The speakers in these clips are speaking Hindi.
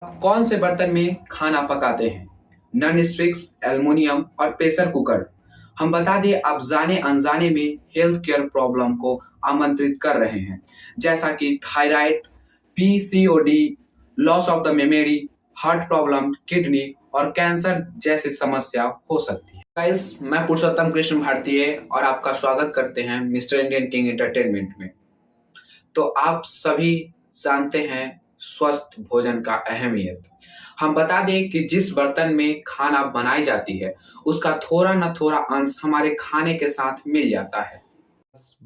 आप कौन से बर्तन में खाना पकाते हैं? नॉन स्टिक्स, एल्युमिनियम और प्रेशर कुकर। हम बता दें, आप जाने अनजाने में हेल्थ केयर प्रॉब्लम को आमंत्रित कर रहे हैं, जैसा कि thyroid, PCOD, loss of the memory, heart problem, kidney और कैंसर जैसी समस्या हो सकती है। गाइस, मैं पुरुषोत्तम कृष्ण भारतीय और आपका स्वागत करते हैं मिस्टर इंडियन किंग एंटरटेनमेंट में। तो आप सभी जानते हैं स्वस्थ भोजन का अहमियत। हम बता दें कि जिस बर्तन में खाना बनाई जाती है उसका थोड़ा न थोड़ा अंश हमारे खाने के साथ मिल जाता है।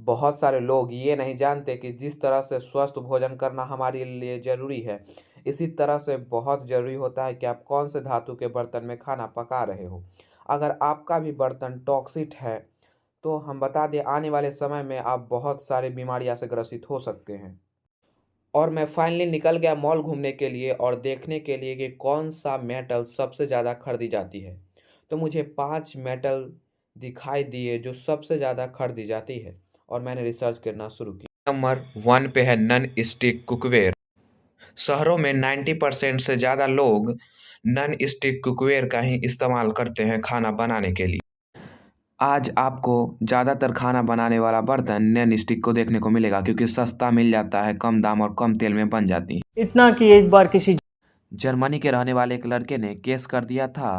बहुत सारे लोग ये नहीं जानते कि जिस तरह से स्वस्थ भोजन करना हमारे लिए ज़रूरी है, इसी तरह से बहुत ज़रूरी होता है कि आप कौन से धातु के बर्तन में खाना पका रहे हो। अगर आपका भी बर्तन टॉक्सिक है तो हम बता दें, आने वाले समय में आप बहुत सारी बीमारियां से ग्रसित हो सकते हैं। और मैं फाइनली निकल गया मॉल घूमने के लिए और देखने के लिए कि कौन सा मेटल सबसे ज़्यादा खरीदी जाती है। तो मुझे 5 मेटल दिखाई दिए जो सबसे ज़्यादा खरीदी जाती है और मैंने रिसर्च करना शुरू किया। नंबर 1 पे है नॉन स्टिक कुकवेयर। शहरों में 90% से ज़्यादा लोग नॉन स्टिक कुकवेयर का ही इस्तेमाल करते हैं खाना बनाने के लिए। आज आपको ज़्यादातर खाना बनाने वाला बर्तन नॉन स्टिक को देखने को मिलेगा, क्योंकि सस्ता मिल जाता है, कम दाम और कम तेल में बन जाती है। इतना कि एक बार किसी जर्मनी के रहने वाले एक लड़के ने केस कर दिया था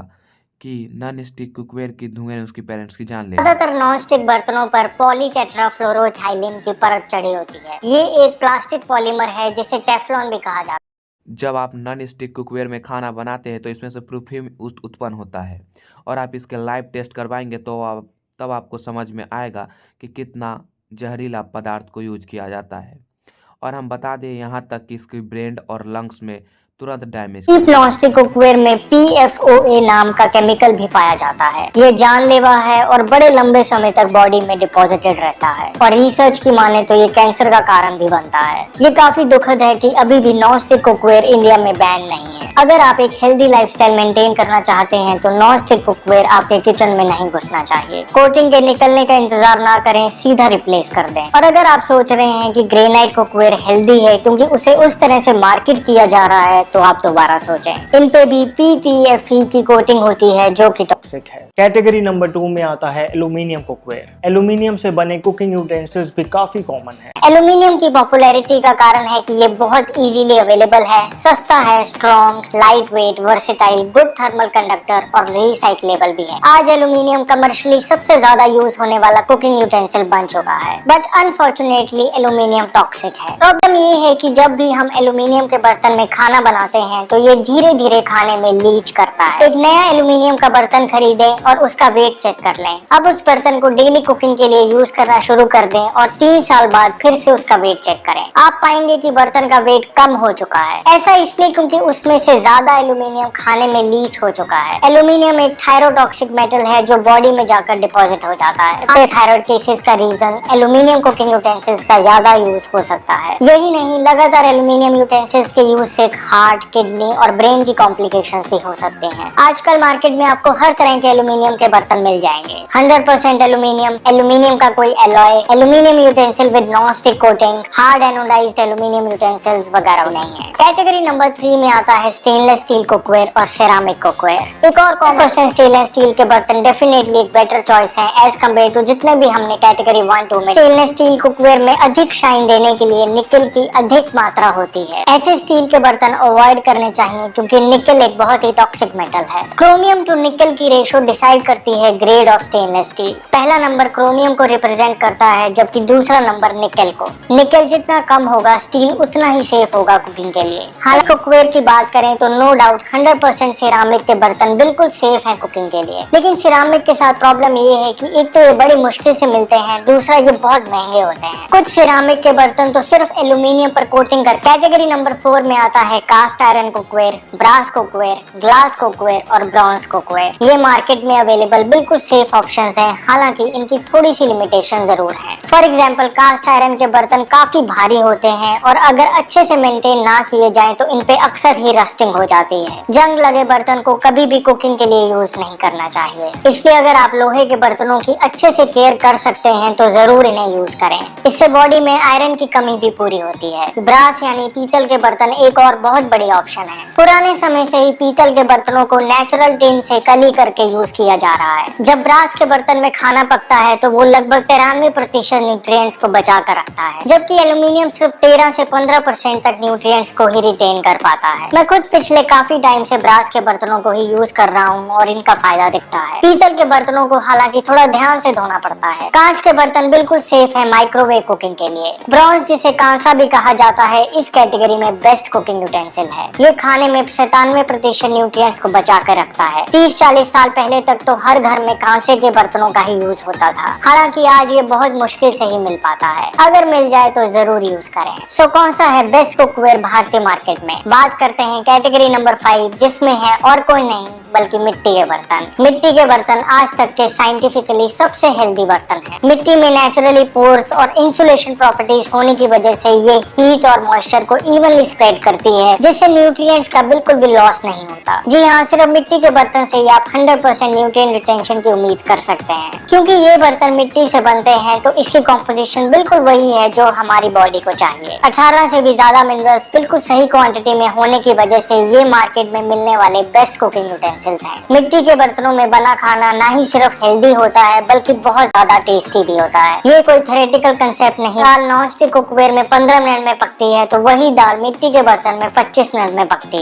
कि नॉन स्टिक कुकवेयर की धुएं ने उसकी पेरेंट्स की जान ले ली। ज्यादातर नॉन स्टिक बर्तनों पर पॉलीटेट्राफ्लोरोथाइलीन की परत चढ़ी होती है। ये एक प्लास्टिक पॉलीमर है जिसे टेफ्लॉन भी कहा जाता है। जब आप नॉन स्टिक कुकवेयर में खाना बनाते हैं तो इसमें से परफ्यूम उत्पन्न होता है, और आप इसके लाइव टेस्ट करवाएंगे तो तब आपको समझ में आएगा कि कितना जहरीला पदार्थ को यूज किया जाता है। और हम बता दें यहाँ तक कि इसकी ब्रेन और लंग्स में तुरंत डैमेज। प्लास्टिक कुकवेयर में PFOA नाम का केमिकल भी पाया जाता है। ये जानलेवा है और बड़े लंबे समय तक बॉडी में डिपॉजिटेड रहता है, और रिसर्च की माने तो ये कैंसर का कारण भी बनता है। ये काफी दुखद है कि अभी भी नॉन स्टिक कुकवेयर इंडिया में बैन नहीं है। अगर आप एक हेल्दी लाइफस्टाइल मेंटेन करना चाहते हैं तो नॉन स्टिक कुकवेयर आपके किचन में नहीं घुसना चाहिए। कोटिंग के निकलने का इंतजार ना करें, सीधा रिप्लेस कर दें। और अगर आप सोच रहे हैं कि ग्रेनाइट कुकवेयर हेल्दी है क्योंकि उसे उस तरह से मार्केट किया जा रहा है, तो आप दोबारा सोचें। इन पे भी PTFE की कोटिंग होती है जो कि टॉक्सिक है। कैटेगरी नंबर 2 में आता है एल्यूमिनियम कुकवेयर। एल्यूमिनियम से बने कुकिंग यूटेंसिल्स भी काफी कॉमन है। एल्यूमिनियम की पॉपुलैरिटी का कारण है कि ये बहुत इजीली अवेलेबल है, सस्ता है, strong, light weight, versatile, good thermal conductor और रिसाइक्लेबल भी है। आज एल्यूमिनियम कमर्शियली सबसे ज्यादा यूज होने वाला कुकिंग यूटेंसिल बन चुका है, बट अनफॉर्चुनेटली एल्यूमिनियम टॉक्सिक है। प्रॉब्लम ये है कि जब भी हम एल्यूमिनियम के बर्तन में खाना बनाते हैं तो ये धीरे धीरे खाने में लीच करता है। एक नया एल्यूमिनियम का बर्तन खरीदें और उसका वेट चेक कर लें। अब उस बर्तन को डेली कुकिंग के लिए यूज करना शुरू कर दें और 3 साल बाद फिर से उसका वेट चेक करें। आप पाएंगे कि बर्तन का वेट कम हो चुका है। ऐसा इसलिए क्योंकि उसमें से ज्यादा एल्यूमिनियम खाने में लीच हो चुका है। एल्यूमिनियम एक थायरोटॉक्सिक मेटल है जो बॉडी में जाकर डिपॉजिट हो जाता है। थायराइड केसेस का रीजन एल्यूमिनियम कुकिंग यूटेंसिल्स का ज्यादा यूज हो सकता है। यही नहीं, लगातार एल्यूमिनियम यूटेंसिल्स के यूज से हार्ट, किडनी और ब्रेन की कॉम्प्लिकेशंस भी हो सकते हैं। आजकल मार्केट में आपको हर तरह के एल्यूमिनियम के बर्तन मिल जाएंगे। 100% एल्यूमिनियम, एल्यूमिनियम का कोई alloy, aluminium utensil with non stick coating, hard anodised aluminium utensils वगैरह नहीं है। कैटेगरी नंबर 3 में आता है स्टेनलेस स्टील कुकवेयर और सेरामिक कुकवेयर। एक और कॉमन स्टेनलेस स्टील के बर्तन डेफिनेटली एक बेटर चॉइस है एज कम्पेयर टू जितने भी हमने कैटेगरी 1, 2 में। स्टेनलेस स्टील कुकवेयर में अधिक शाइन देने के लिए निकल की अधिक मात्रा होती है। ऐसे स्टील के बर्तन अवॉइड करने चाहिए क्योंकि निकल एक बहुत ही टॉक्सिक मेटल है। क्रोमियम टू निकल की रेशो डिसाइड करती है ग्रेड ऑफ स्टेनलेस स्टील। पहला नंबर क्रोमियम को रिप्रेजेंट करता है, जबकि दूसरा नंबर निकल को। निकल जितना कम होगा, स्टील उतना ही सेफ होगा कुकिंग के लिए। हालांकि कुकवेयर की बात करें तो नो डाउट 100% सिरामिक के बर्तन बिल्कुल सेफ हैं कुकिंग के लिए, लेकिन सिरामिक के साथ प्रॉब्लम ये है कि एक तो ये बड़ी मुश्किल से मिलते हैं, दूसरा ये बहुत महंगे होते हैं। कुछ सिरामिक के बर्तन तो सिर्फ एल्यूमिनियम पर कोटिंग कर। कैटेगरी नंबर 4 में आता है cast iron cookware, brass cookware, glass cookware और ब्रॉन्ज कुकवेयर। ये मार्केट में अवेलेबल बिल्कुल सेफ ऑप्शंस हैं, हालांकि इनकी थोड़ी सी लिमिटेशन जरूर है। फॉर एग्जाम्पल कास्ट आयरन के बर्तन काफी भारी होते हैं और अगर अच्छे से मेंटेन ना किए जाएं तो इन पे अक्सर ही रस्टिंग हो जाती है। जंग लगे बर्तन को कभी भी कुकिंग के लिए यूज नहीं करना चाहिए। इसलिए अगर आप लोहे के बर्तनों की अच्छे से केयर कर सकते हैं तो जरूर इन्हें यूज करें। इससे बॉडी में आयरन की कमी भी पूरी होती है। ब्रास यानी पीतल के बर्तन एक और बहुत बड़ी ऑप्शन है। पुराने समय से ही पीतल के बर्तनों को नेचुरल टिन से कली करके यूज किया जा रहा है। जब ब्रास के बर्तन में खाना पकता है तो वो लगभग 93% न्यूट्रिएंट्स को बचा कर रखता है, जबकि एल्यूमिनियम सिर्फ 13 से 15% तक न्यूट्रिएंट्स को ही रिटेन कर पाता है। मैं खुद पिछले काफी टाइम से ब्रास के बर्तनों को ही यूज कर रहा हूँ और इनका फायदा दिखता है। पीतल के बर्तनों को हालांकि थोड़ा ध्यान से धोना पड़ता है। कांच के बर्तन बिल्कुल सेफ है माइक्रोवेव कुकिंग के लिए। ब्रॉन्ज जिसे कांसा भी कहा जाता है इस कैटेगरी में बेस्ट कुकिंग यूटेंसिल है। ये खाने में 97% न्यूट्रिएंट्स को बचा कर रखता है। 30-40 साल पहले तक तो हर घर में कांसे के बर्तनों का ही यूज होता था, हालांकि आज ये बहुत मुश्किल से ही मिल पाता है। अगर मिल जाए तो जरूर यूज करें। सो कौन सा है बेस्ट कुकवेयर भारतीय मार्केट में? बात करते हैं कैटेगरी नंबर 5, जिसमें है और कोई नहीं बल्कि मिट्टी के बर्तन। मिट्टी के बर्तन आज तक के साइंटिफिकली सबसे हेल्दी बर्तन है। मिट्टी में नेचुरली पोर्स और इंसुलेशन प्रॉपर्टीज होने की वजह से ये हीट और मॉइस्चर को इवनली स्प्रेड करती है, जिससे न्यूट्रिएंट्स का बिल्कुल भी लॉस नहीं होता। जी हाँ, सिर्फ मिट्टी के बर्तन से ही आप 100% न्यूट्रिएंट रिटेंशन की उम्मीद कर सकते हैं, क्योंकि ये बर्तन मिट्टी से बनते हैं तो इसकी कॉम्पोजिशन बिल्कुल वही है जो हमारी बॉडी को चाहिए। 18 से भी ज्यादा मिनरल्स बिल्कुल सही क्वांटिटी में होने की वजह से ये मार्केट में मिलने वाले बेस्ट कुकिंग यूटेंसिल्स हैं। मिट्टी के बर्तनों में बना खाना ना ही सिर्फ हेल्दी होता है बल्कि बहुत ज्यादा टेस्टी भी होता है। ये कोई थ्योरेटिकल कंसेप्ट नहीं। दाल नॉन स्टिक कुकवेयर में 15 मिनट में पकती है तो वही दाल मिट्टी के बर्तन में 25 मिनट में पकती है।